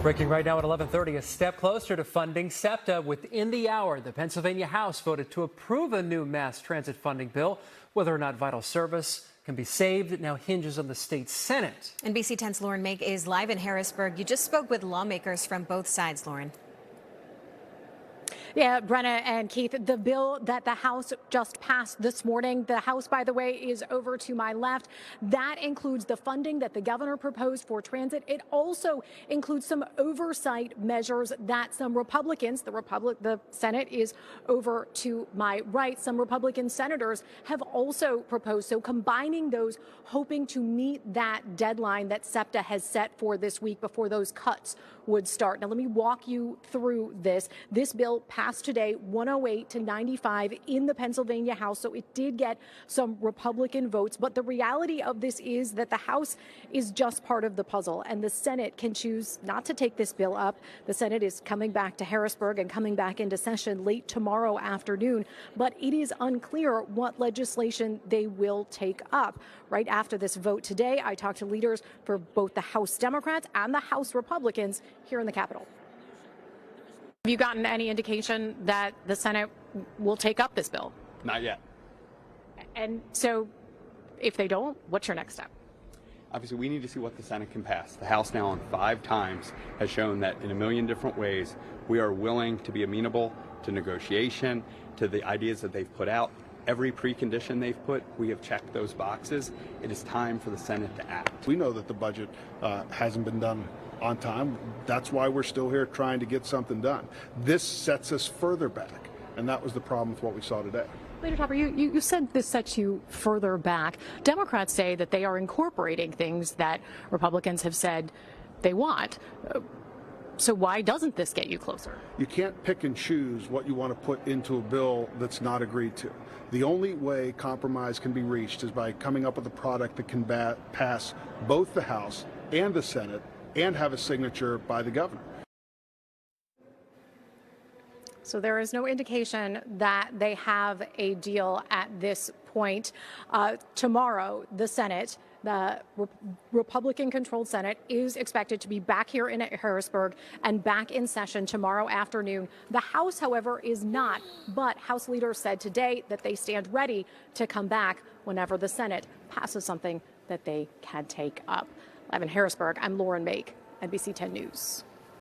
Breaking right now at 11:30, a step closer to funding SEPTA. Within the hour, the Pennsylvania House voted to approve a new mass transit funding bill. Whether or not vital service can be saved, it now hinges on the state Senate. NBC 10's Lauren Mayk is live in Harrisburg. You just spoke with lawmakers from both sides, Lauren. Yeah, Brenna and Keith, the bill that the House just passed this morning, the House, by the way, is over to my left. That includes the funding that the governor proposed for transit. It also includes some oversight measures that some Republicans, the Senate is over to my right, some Republican senators have also proposed. So combining those, hoping to meet that deadline that SEPTA has set for this week before those cuts would start. Now, let me walk you through this. This bill passed today 108 to 95 in the Pennsylvania House, so it did get some Republican votes. But the reality of this is that the House is just part of the puzzle, and the Senate can choose not to take this bill up. The Senate is coming back to Harrisburg and coming back into session late tomorrow afternoon, but it is unclear what legislation they will take up. Right after this vote today, I talked to leaders for both the House Democrats and the House Republicans here in the Capitol. Have you gotten any indication that the Senate will take up this bill? Not yet. And so if they don't, what's your next step? Obviously, we need to see what the Senate can pass. The House now on 5 times has shown that in a million different ways, we are willing to be amenable to negotiation, to the ideas that they've put out. Every precondition they've put, we have checked those boxes. It is time for the Senate to act. We know that the budget hasn't been done on time. That's why we're still here trying to get something done. This sets us further back, and that was the problem with what we saw today. Leader Topper, you said this sets you further back. Democrats say that they are incorporating things that Republicans have said they want. So why doesn't this get you closer? You can't pick and choose what you want to put into a bill that's not agreed to. The only way compromise can be reached is by coming up with a product that can pass both the House and the Senate and have a signature by the governor. So there is no indication that they have a deal at this point. Tomorrow, the Senate, the Republican-controlled Senate, is expected to be back here in Harrisburg and back in session tomorrow afternoon. The House, however, is not, but House leaders said today that they stand ready to come back whenever the Senate passes something that they can take up. Live in Harrisburg, I'm Lauren Mayk, NBC 10 News.